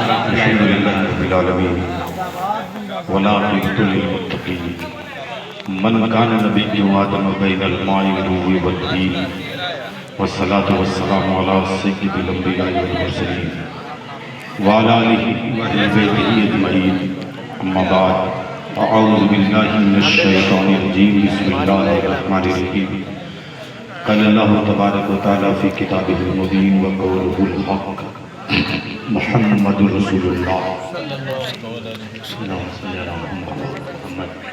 الحمد لله رب العالمين والعاقبة للمتقين من كان نبي آدم بين الماء والروح والطين والصلاة والسلام على سيد الأنبياء والمرسلين وعلى آله وأهل بيته أجمعين أما بعد أعوذ بالله من الشيطان الرجيم بسم الله الرحمن الرحيم قال الله تبارك وتعالى في كتابه المبين وقوله الحق محمد رسول الله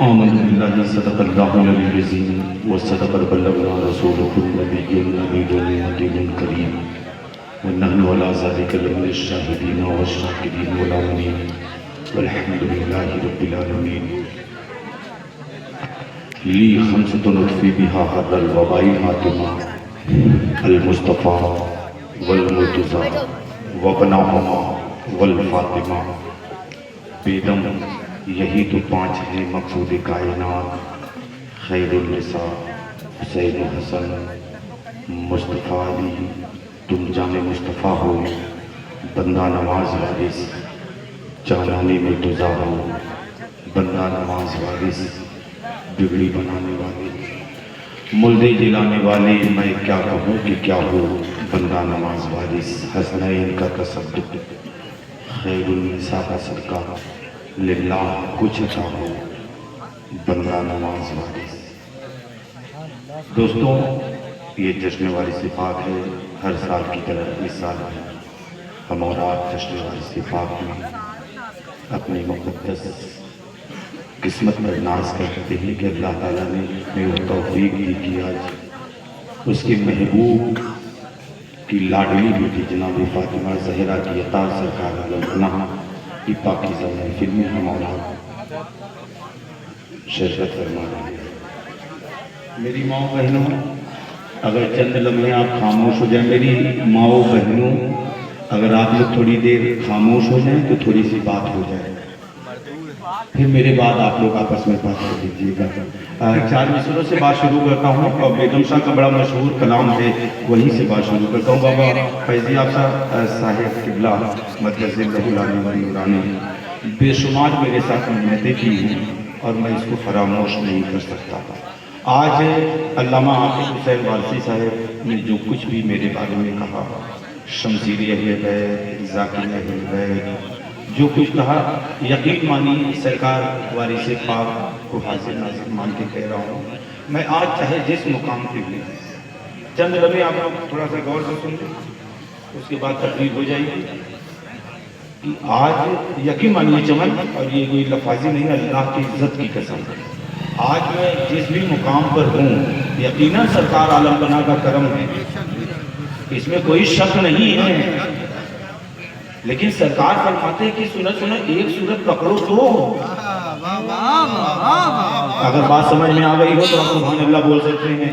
آمنت بالله صدق الله العلي العظيم وصدق بلغنا رسوله النبي النبي الكريم ونحن على ذلك لمن الشاهدين والشاكرين والآمنين والحمد لله رب العالمين لي خمسة نطفي بها هذا الوباء الهاتمة المصطفى والمرتضى وبناهما والفاطمہ بیدم یہی تو پانچ ہیں مقصود کائنات خیر النساء حسین و حسن مصطفیٰ علی تم جان مصطفیٰ ہو بندہ نواز وارث جانانی مرتضیٰ ہو بندہ نواز وارث بگڑی بنانے والے ملدے جلانے والے میں کیا کہوں کہ کیا ہو بندہ نواز وارث حسنین کا تصدق خیر النساء کا صدقہ للہ کچھ عطا ہو بندہ نواز وارث۔ دوستوں یہ جشن وارث پاک ہے، ہر سال کی طرح اس سال ہے ہم اور آپ جشن وارث پاک میں اپنی مقدس قسمت پر ناز کرتے ہیں کہ اللہ تعالیٰ نے ہمیں وہ توفیق دی کہ آج اس کے محبوب کی لاڈلی بیٹی جناب فاطمہ زہرا کی عطا سرکار علیہ السلام کی پاکیزہ محفل میں ہم اور آپ شرکت فرما رہے ہیں۔ میری ماں بہنوں اگر چند لمحے آپ خاموش ہو جائیں، میری ماں بہنوں اگر آپ لوگ تھوڑی دیر خاموش ہو جائیں تو تھوڑی سی بات ہو جائے، پھر میرے بعد آپ لوگ آپس میں بات کر دیجیے گا۔ 4 مصروں سے بات شروع کرتا ہوں اور بیگم شاہ کا بڑا مشہور کلام ہے وہیں سے بات شروع کرتا ہوں۔ بابا فیضی آفسہ صاحب قبلہ مدرس اللہ علیہ ورانی بے شمار میرے ساتھ محنتیں کی ہیں اور میں اس کو فراموش نہیں کر سکتا۔ آج علامہ حافظ حسین وارثی صاحب نے جو کچھ بھی میرے بارے میں کہا، شمشیری اہل بیت، ذاکر اہل بیت، جو کچھ کہا، یقین مانی سرکار وارث پاک کو حاضر ناظر مان کے کہہ رہا ہوں۔ میں آج چاہے جس مقام پہ بھی چند لمحے آپ لوگ تھوڑا سا غور سے سن لیں، اس کے بعد تقریر ہو جائے گی کہ آج یقین مانیے چمن اور یہ کوئی لفاظی نہیں ہے، اللہ کی عزت کی قسم ہے، آج میں جس بھی مقام پر ہوں یقیناً سرکار عالم بنا کا کرم ہے، اس میں کوئی شک نہیں ہے، لیکن سرکار فرماتے ہیں کہ سنت ایک صورت پکڑو تو اگر بات سمجھ میں آ گئی ہو تو آپ سبحان اللہ بول سکتے ہیں۔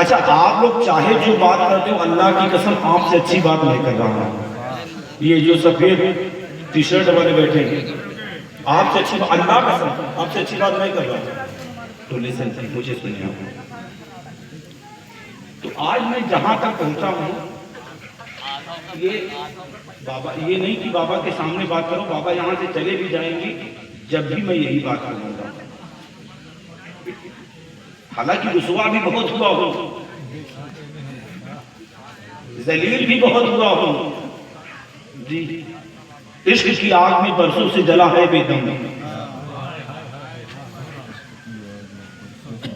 اچھا آپ لوگ چاہے جو بات کرتے ہو، اللہ کی قسم آپ سے اچھی بات نہیں کر رہا ہوں، یہ جو سفید ٹی شرٹ والے بیٹھے ہیں آپ سے اچھی بات، اللہ قسم آپ سے اچھی بات نہیں کر رہا ہوں، تو لسن مجھے سنیں۔ تو آج میں جہاں تک پہنچا ہوں، یہ بابا یہ نہیں کہ بابا کے سامنے بات کرو، بابا یہاں سے چلے بھی جائیں گی جب بھی میں یہی بات کروں گا، حالانکہ رسوا بھی بہت ہوا ہوں، ذلیل بھی بہت ہوا ہوں جی، عشق کی آگ میں برسوں سے جلا ہے بے دم،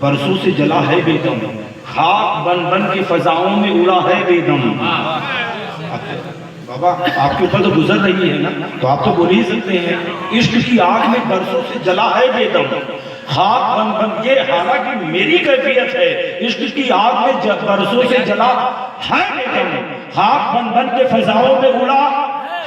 برسوں سے جلا ہے بے دم، خاک بن بن کے فضاؤں میں اڑا ہے بے دم۔ بابا آپ کے اوپر تو گزر رہی ہے نا، تو آپ تو بول ہی سکتے ہیں، عشق کی آگ میں برسوں سے جلا ہے بے دم، خاک بن بن کے، حالانکہ میری کیفیت ہے، عشق کی آگ میں برسوں سے جلا ہے بے دم، خاک بن بن کے فضاؤں میں اڑا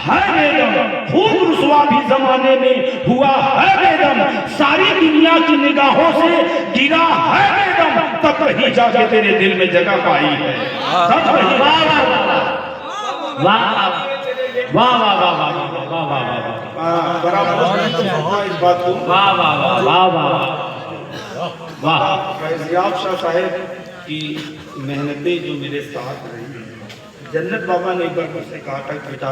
ہے بے دم، خوب رسوا بھی زمانے میں ہوا ہے بے دم، ساری دنیا کی نگاہوں سے گرا ہے بے دم، تب کہیں جا کے تیرے دل میں جگہ پائی ہے، تب کہیں واہ واہ واہ واہ واہ واہ واہ واہ فیضی آفسہ صاحب کی محنتیں جو میرے ساتھ رہی ہیں، جنت بابا نے ایک بار مجھ سے کہا تھا بیٹا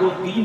2-3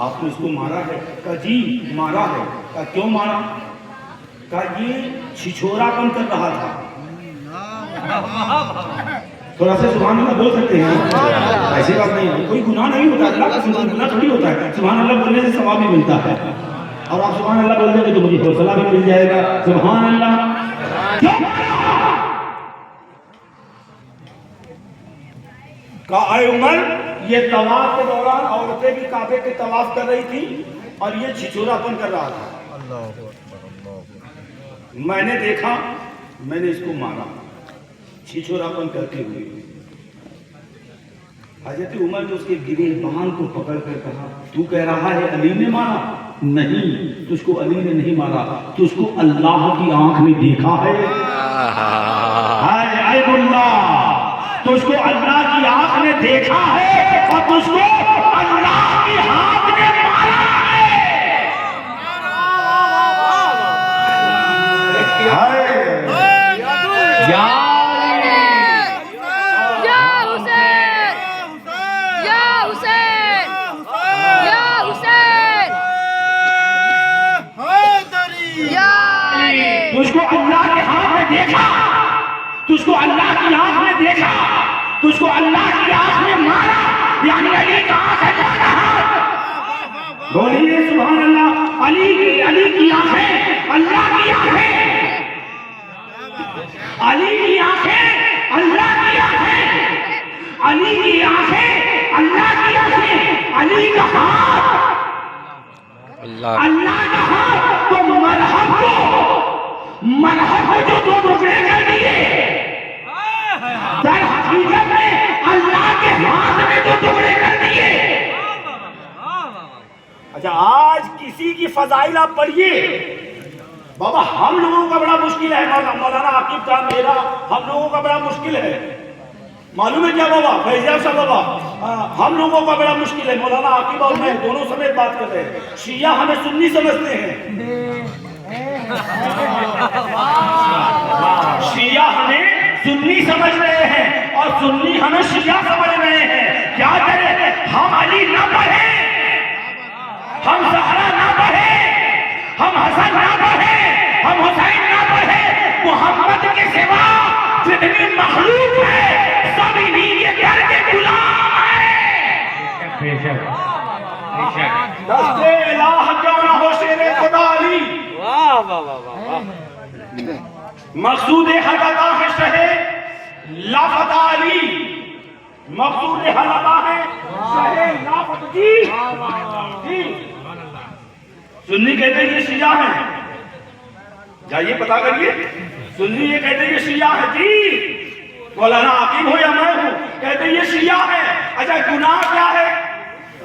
آپ نے اس کو مارا ہے؟ کہا جی مارا ہے۔ کہا کیوں مارا؟ کہا یہ چھچھورا پن کر رہا تھا۔ تھوڑا سا سبحان اللہ بول سکتے ہیں؟ ایسی بات نہیں ہے، کوئی گناہ نہیں ہوتا، اللہ کا سبحان گناہ تھوڑی ہوتا ہے، سبحان اللہ بولنے سے ثواب بھی ملتا ہے، اور آپ سبحان اللہ بول دیں گے تو مجھے حوصلہ بھی مل جائے گا۔ سبحان اللہ۔ کہا اے عمر، یہ طواف کے دوران عورتیں بھی کعبے کے طواف کر رہی تھی اور یہ چھچھورا پن کر رہا تھا، میں نے دیکھا، میں نے اس کو مارا چھچھورا پن کرتے ہوئے۔ حضرت عمر نے اس کے گریبان کو پکڑ کر کہا تو کہہ رہا ہے علی نے مارا؟ نہیں، تجھ کو علی نے نہیں مارا، تجھ کو اللہ کی آنکھ نے دیکھا ہے۔ ہائے عیب اللہ، تجھ کو اللہ کی آنکھ نے دیکھا ہے اور تجھ کو اللہ کی ہاتھ نے مارا ہے۔ تجھ کو اللہ کے ہاتھ نے دیکھا، تجھ کو اللہ کی آنکھ نے دیکھا، تجھ کو اللہ کی آنکھ نے مارا، یعنی علی کا آنکھ ہے تمہارا ہاتھ۔ بولیے سبحان اللہ۔ علی کی آنکھیں اللہ کی آنکھیں، علی کی آنکھیں اللہ کی آنکھیں، علی کی آنکھیں اللہ کی آنکھیں، علی کا ہاتھ اللہ کا ہاتھ تو مرحب کو جو دو ٹکڑے کر دیے، در حقیقت میں اللہ کے ہاتھ میں دو ٹکڑے کر دیے۔ اچھا آج کسی کی فضائل آپ پڑھیے، بابا ہم لوگوں کا بڑا مشکل ہے، مولانا عاقب کا میرا ہم لوگوں کا بڑا مشکل ہے، معلوم ہے کیا بابا فیضیاب صاحب؟ بابا ہم لوگوں کا بڑا مشکل ہے، مولانا عاقب اور میں دونوں سمیت بات کر رہے ہیں، شیعہ ہمیں سنی سمجھتے ہیں، شیعہ ہمیں سنی سمجھ رہے ہیں اور سنی ہمیں شیعہ سمجھ رہے ہیں۔ کیا کریں؟ ہم علی نہ پڑھیں، ہم زہرا نہ پڑھیں، ہم حسن نہ پڑھیں، ہم حسین نہ پڑھیں، محمد کے سوا جتنی مخلوق ہے سب انہی کے گھر کے غلام ہیں۔ دست الہ کیوں نہ ہو شیر خدا علی، مقصود حلقہ ہے شہ لافتہ علی، مقصود حلقہ ہے شہ لافتہ جی سنی کہتے ہیں یہ شیعہ ہیں، جائیے پتا کریے، سنی یہ کہتے ہیں یہ شیعہ ہے جی، مولانا عاقب ہو یا میں ہوں کہتے ہیں یہ شیعہ ہے۔ اچھا گناہ کیا ہے،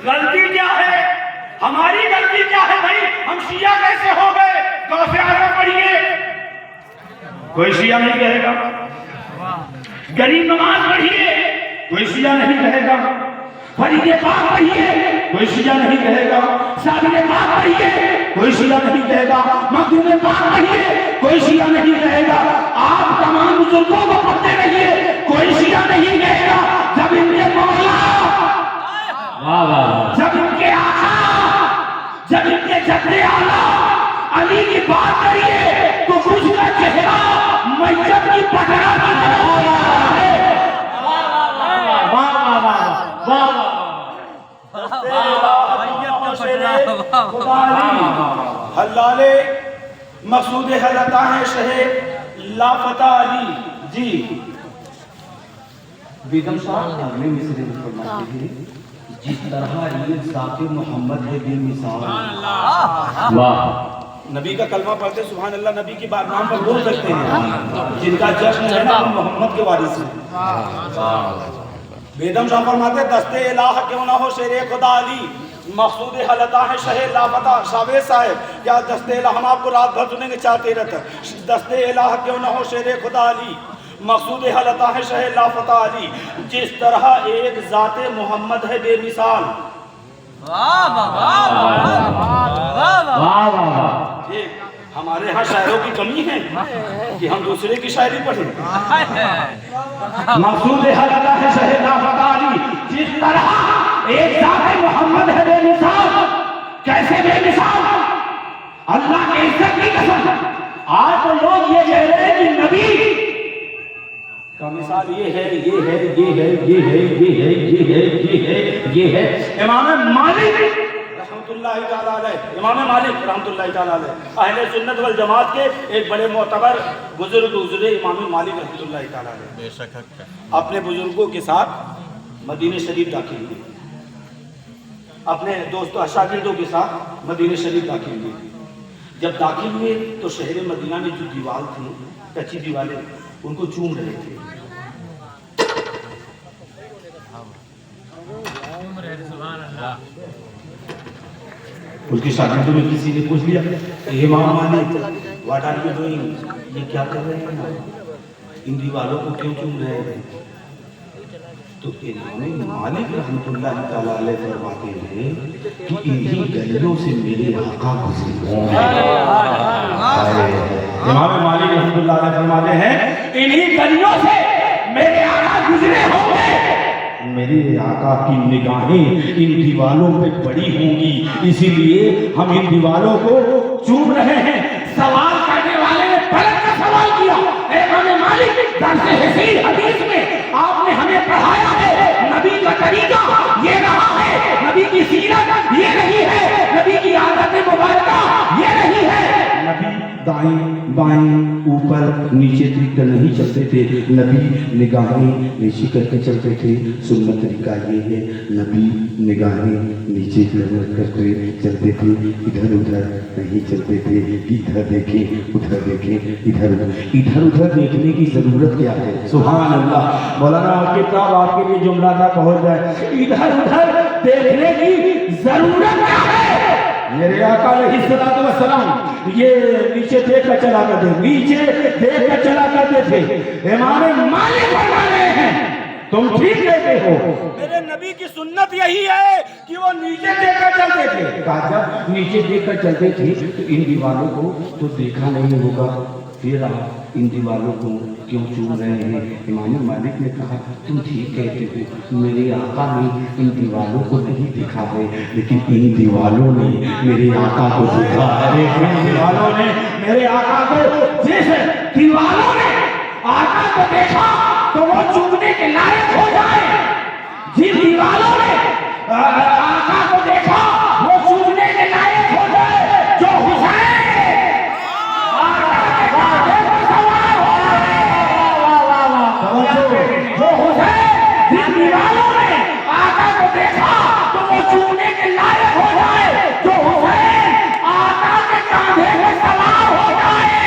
غلطی کیا ہے، ہماری غلطی کیا ہے بھائی؟ ہم شیعہ کیسے ہو گئے؟ غوث اعظم پڑھیے، کوئی شیعہ نہیں کہے گا، غریب نماز پڑھیے، کوئی شیعہ نہیں کہے گا، فرید پاک پڑھیے، کوئی شیعہ نہیں کہے گا، شاہد پاک پڑھیے، کوئی شیعہ نہیں کہے گا، مخدوم پاک پڑھیے، کوئی شیعہ نہیں کہے گا، آپ تمام بزرگوں کو پڑھتے رہیے، کوئی شیعہ نہیں کہے گا۔ جب ان کے مولا، جب ان کے آقا، جب ان کے جد اعلیٰ علی کی بات کریے تو اس کا چہرہ میت کی پٹڑا کی طرح ہو رہا ہے۔ حلالے مقصود حلقہ ہے شہ لافتہ علی جی۔ بیگم صاحب اگلے مصرے میں فرماتے ہیں جس طرح یہ ذات محمد ہے بے مثال۔ واہ، نبی کا کلمہ پڑھتے سبحان اللہ، نبی کی بات نام پر بول سکتے ہیں، جن کا جشن ہے نا محمد کے وارث ہیں۔ بیگم صاحب فرماتے دست الہ کیوں نہ ہو شیر خدا علی، مقصود حلقہ ہے شہ لافتہ۔ شاویز صاحب کیا دست الہ ہم آپ کو رات بھر سنیں گے 4-13 دست الہ کیوں نہ ہو شیر خدا علی، مقصود حلقہ ہے شہ لافتہ علی، جس طرح ایک ذات محمد ہے بے مثال۔ ہمارے ہاں شاعروں کی کمی ہے کہ ہم دوسرے کی شاعری پڑھیں۔ مقصود حلقہ ہے شہ لافتہ علی، جس طرح ایک ذات محمد ہے بے مثال۔ کیسے بے مثال، اللہ کے عزت کی قسم آج تو لوگ یہ کہہ رہے ہیں کہ نبی کا مثال یہ ہے، یہ ہے، یہ ہے، یہ ہے، یہ ہے، یہ ہے، یہ ہے، یہ ہے۔ امام مالک رحمۃ اللہ تعالیٰ علیہ، امام مالک رحمۃ اللہ تعالیٰ علیہ اہل سنت والجماعت کے ایک بڑے معتبر بزرگ گزرے امام مالک رحمۃ اللہ تعالیٰ علیہ، بے شک اپنے بزرگوں کے ساتھ مدینہ شریف داخل ہوئے، اپنے دوستوں شاگردوں کے ساتھ مدینہ شریف داخل ہوئے۔ جب داخل ہوئے تو شہر مدینہ میں جو دیوار تھی، کچی دیواریں، ان کو چوم رہے تھے۔ اس کے شاگردوں میں کسی نے پوچھ لیا، امام مالک واٹ آر یو ڈوئنگ، یہ کیا کر رہے ہیں، ان دیواروں کو کیوں چوم رہے ہیں؟ تو امام مالک رحمۃ اللہ تعالیٰ علیہ فرماتے ہیں کہ انہی گلیوں سے میرے آقا گزرے ہیں۔ امام مالک رحمۃ اللہ علیہ فرماتے ہیں انہی گلیوں سے میرے آقا گزرے ہوں گے، میرے آقا کی نگاہیں ان دیواروں پہ پڑی ہوں گی، اسی لیے ہم ان دیواروں کو چوم رہے ہیں۔ سوال کرنے والے نے پلٹ کر سوال کیا، امام مالک درس حدیث میں آپ نے ہمیں پڑھایا ہے نبی کا طریقہ یہ رہا ہے، نبی کی سیرت یہ نہیں ہے، نبی کی عادت مبارکہ یہ نہیں ہے۔ نبی دائیں بائیں اوپر نیچے دیکھ کر نہیں چلتے تھے، نبی نگاہیں نیچے کر کے چلتے تھے۔ سنت طریقہ یہ ہے، نبی نگاہیں نیچے کر کے چلتے تھے، ادھر ادھر نہیں چلتے تھے، ادھر دیکھیں ادھر دیکھیں، ادھر ادھر دیکھنے کی ضرورت کیا ہے؟ سبحان اللہ، مولانا کتاب آپ کے لیے جملہ تھا پہنچ جائے، ادھر ادھر دیکھنے کی ضرورت کیا ہے؟ میرے آقا علیہ الصلوۃ والسلام یہ نیچے دیکھ کر چلا کرتے، نیچے دیکھ کر چلا کرتے تھے۔ امام مالک فرما رہے ہیں تم ٹھیک کہتے ہو، میرے نبی کی سنت یہی ہے کہ وہ نیچے دیکھ کر چلتے تھے۔ کہا جب نیچے دیکھ کر چلتے تھے تو ان دیواروں کو تو دیکھا نہیں ہوگا، پھر آپ ان دیواروں کو کیوں چوم رہے ہیں؟ امام مالک نے کہا تم ٹھیک کہتے ہو، میرے آقا نے ان دیواروں کو نہیں دیکھا ہے، لیکن ان دیواروں نے میرے آقا کو دیکھا ہے۔ ان دیواروں نے میرے آقا کو، جس دیواروں نے آقا کو دیکھا تو وہ چومنے کے لائق ہو جائے، جن دیواروں نے آقا کو دیکھا وہ چومنے کے لائق ہو جائے، جو حسین جو حسین جن دیواروں نے آقا کو دیکھا تو وہ چومنے کے لائق ہو جائے، جو حسین آقا کے کاندھے پہ سوار ہو جائے،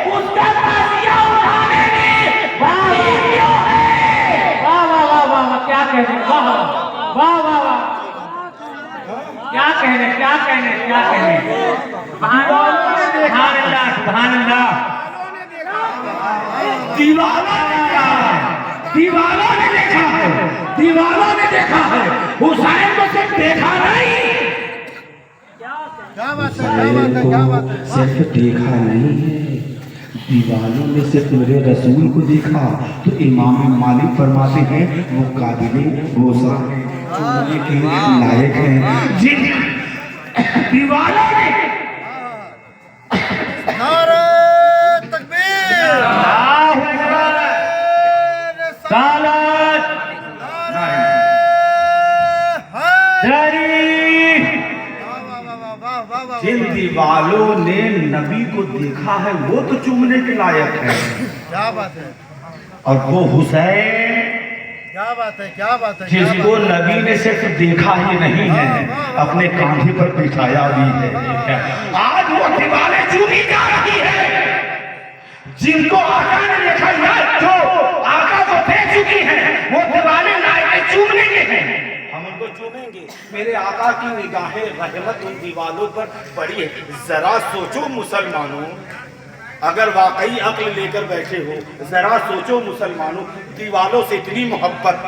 اس کا تعزیہ اٹھانے میں بھائی کیوں ہے؟ واہ واہ واہ واہ، کیا کہنے، واہ واہ واہ واہ، کیا کہنے، کیا کہنے، کیا کہنے، سبحان اللہ سبحان اللہ۔ دیواروں نے دیکھا ہے، دیواروں نے دیکھا ہے، دیواروں نے دیکھا ہے، حسین کو صرف دیکھا نہیں، حسین کو صرف دیکھا نہیں ہے، دیواروں نے صرف میرے رسول کو دیکھا۔ تو امام مالک فرماتے ہیں وہ قابل غوثہ ہیں، چومنے کے لائق ہیں، جن دیواروں نے جن دیوالوں نے نبی کو دیکھا ہے وہ تو چومنے کے لائق ہے۔ کیا بات ہے، اور وہ حسین، کیا بات ہے، کیا بات ہے، جس کو نبی نے صرف دیکھا ہی نہیں ہے، اپنے کاندھے پر بٹھایا بھی ہے۔ آج وہ دیوالیں چومی جا رہی ہے، جن کو آقا نے دیکھا ہے، جو آقا کو دیکھ چکی ہے، وہ دیوالیں لائق چومنے کے ہیں، ہم ان کو چومیں گے۔ میرے آقا کی نگاہ رحمت ان دیوالوں پر پڑی ہے۔ ذرا سوچو مسلمانوں، اگر واقعی عقل لے کر بیٹھے ہو، ذرا سوچو مسلمانوں، دیوالوں سے اتنی محبت،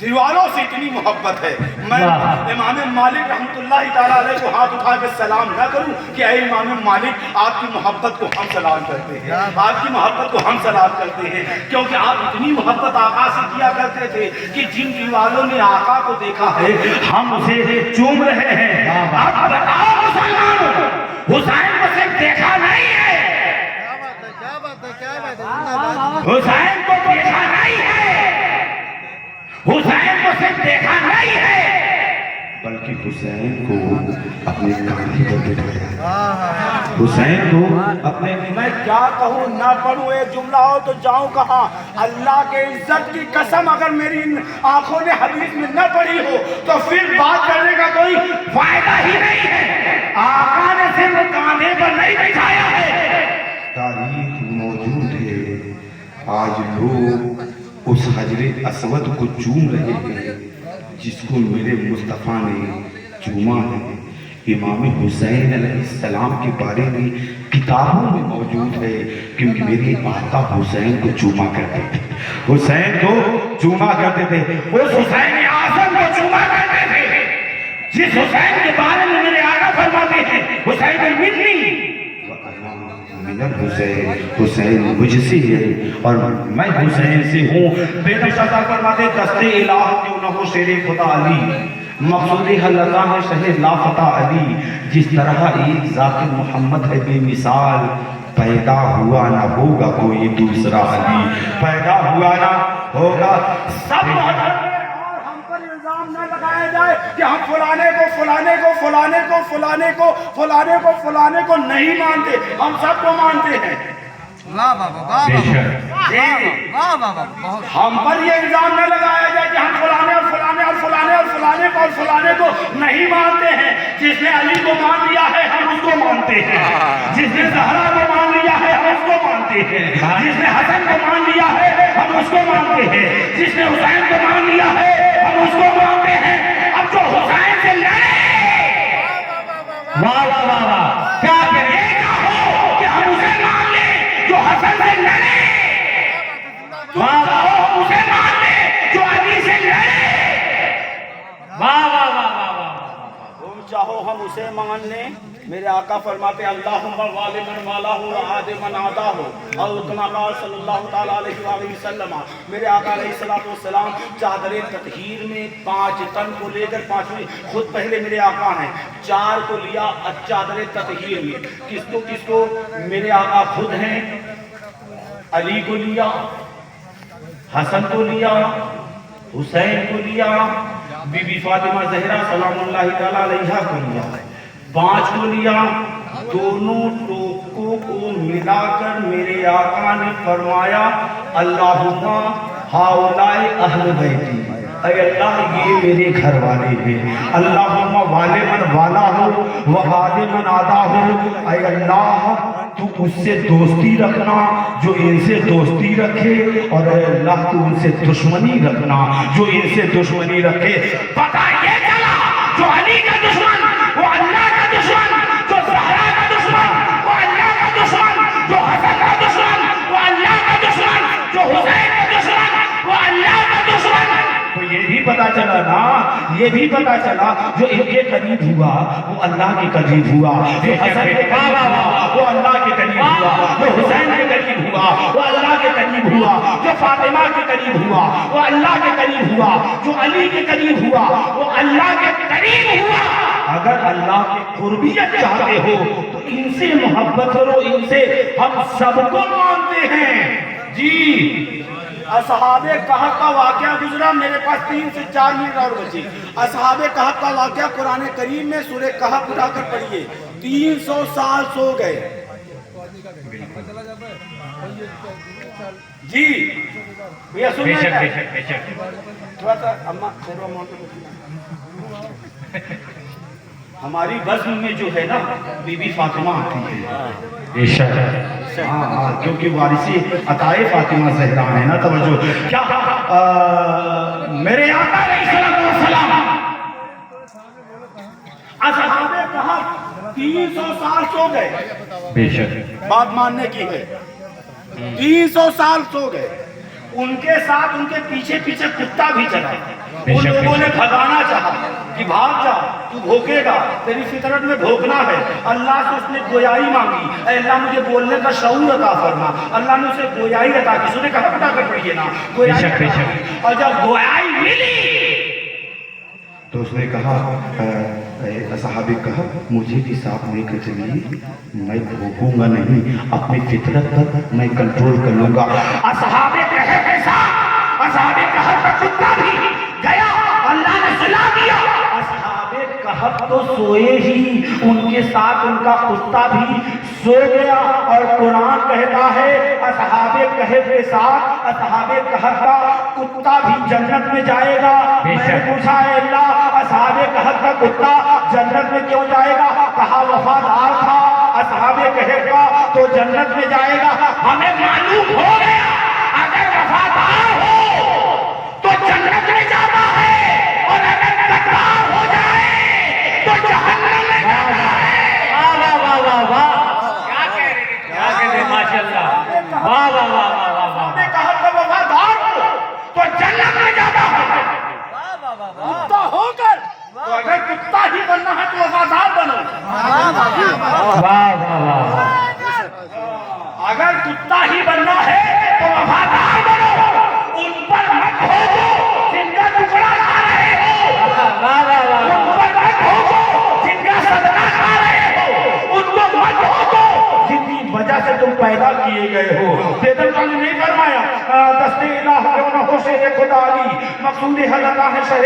دیواروں سے اتنی محبت ہے. میں امام مالک رحمۃ اللہ تعالیٰ علیہ کو ہاتھ اٹھا کے سلام نہ کروں کہ اے امام مالک آپ کی محبت کو ہم سلام کرتے ہیں, آپ کی محبت کو ہم سلام کرتے ہیں, کیونکہ آپ اتنی محبت آقا سے کیا کرتے تھے کہ جن دیواروں نے آقا کو دیکھا ہے ہم اسے چوم رہے ہیں. اب بتاؤ مسلمانوں, حسین کو صرف دیکھا نہیں ہے, حسین کو دیکھا نہیں ہے, حسین کو صرف دیکھا نہیں ہے, بلکہ حسین کو اپنے کندھے پر بٹھایا, حسین کو اپنے. میں کیا کہوں نہ پڑھوں, ایک جملہ ہو تو جاؤں کہاں. اللہ کے عزت کی قسم اگر میری آنکھوں نے حدیث میں نہ پڑھی ہو تو پھر بات کرنے کا کوئی فائدہ ہی نہیں ہے. آقا نے صرف کاندھے پر نہیں بٹھایا ہے, تاریخ موجود ہے, آج لوگ اس حجر اسود کو چوم رہے ہیں جس کو میرے مصطفیٰ نے چوما ہے. امام حسین علیہ السلام کے بارے میں کتابوں میں موجود ہے, کیونکہ میرے آقا حسین کو چوما کرتے تھے, حسین کو چوما کرتے تھے, اس حسین اعظم کو چوما کرتے تھے جس حسین کے بارے میں میرے آقا فرماتے ہیں حسین المنی حسین, حسین مجھ سے ہے اور میں حسین سے ہوں. بے شاہ فرماتے دستے الہ کیوں نہ ہو شیر خدا علی, مقصود اللہ ہے شہ لافتہ علی. جس طرح ایک ذات محمد ہے بے مثال, پیدا ہوا نہ ہوگا کوئی دوسرا علی, پیدا ہوا نہ ہوگا. سب نہ لگایا جائے کہ ہم فلانے کو فلانے کو فلانے کو فلانے کو فلانے کو فلانے کو نہیں مانتے, ہم سب کو مانتے ہیں. ہم پر یہ الزام نہ لگایا جائے کہ ہم فلانے اور فلانے اور فلانے اور فلانے کو اور فلانے کو نہیں مانتے ہیں. جس نے علی کو مان لیا ہے ہم اس کو مانتے ہیں, جس نے زہرا کو مان لیا ہے ہم اس کو مانتے ہیں, جس نے حسن کو مان لیا ہے ہم اس کو مانتے ہیں, جس نے حسین کو مان لیا ہے ہم اس کو مانتے ہیں. اب جو حسین سے لڑے, واہ واہ واہ واہ, کیا کرے ہو کہ ہم اسے مان لیں جو حسن سے لڑے, واہ واہ ہم اسے مان لیں جو علی سے لڑے, واہ واہ واہ واہ. تم چاہو ہم اسے مان لیں. میرے آقا فرماتے اللہم والی من والا ہو عاد من آدھا ہو, اور کما قال صلی اللہ تعالیٰ علیہ وآلہ وسلم. میرے آقا علیہ السلام چادر تطہیر میں 5 تن کو لے کر 5ویں خود پہلے میرے آقا ہیں 4 کو لیا چادر تطہیر میں. کس کو میرے آقا خود ہیں, علی کو لیا, حسن کو لیا, حسین کو لیا, بی بی فاطمہ زہرا سلام اللہ تعالیٰ علیہا کو لیا, 5 کو لیا. دونوں ٹوکوں کو ملا کر میرے آقا نے فرمایا اللہم ہاؤلائی اہل بیتی, اے اللہ یہ میرے گھر والے ہیں. اللہم والے من والا ہو و عاد من آدھا ہو, اے اللہ تو اس سے دوستی رکھنا جو ان سے دوستی رکھے, اور اے اللہ تو ان سے دشمنی رکھنا جو ان سے دشمنی رکھے. پتہ یہ چلا جو علی کا دشمن وہ اللہ کا دشمن, جو زہرا کا دشمن وہ اللہ کا دشمن, جو حسن کا دشمن وہ اللہ کا دشمن, جو حسین کا دشمن وہ اللہ کا دشمن. تو یہ بھی پتا چلا نا, یہ بھی پتا چلا جو ان کے قریب ہوا وہ اللہ کے قریب ہوا, جو حسن کے قریب ہوا وہ اللہ کے قریب ہوا, جو حسین کے قریب ہوا وہ اللہ کے قریب ہوا, جو فاطمہ کے قریب ہوا وہ اللہ کے قریب ہوا, جو علی کے قریب ہوا وہ اللہ کے قریب ہوا. اگر اللہ کی قربیت چاہتے ہو تو ان سے محبت کرو, ان سے ہم سب کو مانتے ہیں. جی اصحاب کہف کا واقعہ گزرا, میرے پاس 3 سے 4 منٹ اور بچے. اصحاب کہف کا واقعہ قرآن کریم میں سورہ کہف اٹھا کر پڑھیے. 300 سال سو گئے. جی بھیا سنیں تھوڑا سا اماں ہماری بزم میں جو ہے نا بی بی فاطمہ آتی ہے, ہاں کیونکہ وارثی عطائے فاطمہ زہرا ہے نا. توجہ کیا میرے آقا علیہ السلام اصحاب کہف 300 سال سو گئے. بے شک بات ماننے کی ہے, 300 سال سو گئے. ان کے ساتھ ان کے پیچھے پیچھے کتا بھی چلا. بے ان شک، لوگوں بے نے شک. بھگانا چاہا کہ بھاگ جا, تو بھوکے گا, تیری فطرت میں بھوکنا ہے. اللہ سے اس نے گویائی مانگی, اے اللہ مجھے بولنے کا شعور عطا فرما. اللہ نے اسے گویائی عطا کی. اس نے کہا پٹا کر پڑھیے نا, گویائی بے شک، بے عطا شک. کی. اور جب گویائی ملی تو اس نے کہا صحابی کہا مجھے بھی ساتھ لے کر چلیے, میں بھوکوں گا نہیں, اپنی فطرت پر میں کنٹرول کر لوں گا. اصحاب کہف کے ساتھ اصحاب کہف کا کتا بھی گیا, اللہ نے سلا دیا. اصحاب کہف تو سوئے ہی, ان کے ساتھ ان کا کتا بھی سو گیا. اور قرآن کہتا ہے اصحاب کہف کے ساتھ اصحاب کہف کا کتا بھی جنت میں جائے گا. میں نے پوچھا ہے اللہ اصحاب کہف کا کتا جنت میں کیوں جائے گا؟ کہا وفادار تھا اصحاب کہف کا تو جنت میں جائے گا. ہمیں معلوم ہو گیا اگر وفادار ہو تو جنت میں جاتا ہے, اور اگر غدار ہو جائے تو جہنم میں جاتا ہے. واہ واہ واہ واہ واہ, کیا کہہ رہے ہیں ماشاءاللہ, واہ واہ واہ واہ واہ واہ. نے کہا کہ وفادار ہو تو جنت میں جاتا ہے. کتا ہو کر تو اگر کتا ہی بننا ہے تو وفادار بنو. واہ واہ واہ. اگر کتا ہی بننا ہے تو وفادار بنو. ان پر مت بھوکو جن کا ٹکڑا کھا رہے ہو, واہ واہ واہ. ان پر مت بھوکو جن کا صدقہ کھا رہے ہو, ان کو مت بھوکو جن کی وجہ سے تم پیدا کیے گئے ہو. بیدل نے نہیں فرمایا دستے الہ کیوں نہ ہو شیر خدا علی, مقصود حلقہ ہے شہ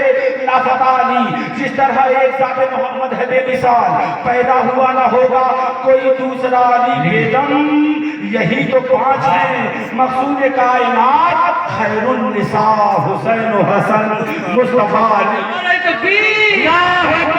لافت علی. جس طرح ایک ذات محمد ہے بے مثال, پیدا ہوا نہ ہوگا کوئی دوسرا علی. بیدم یہی تو 5 ہیں مقصود کائنات, خیر النساء حسین و حسن مصطفیٰ علی. تکبیر.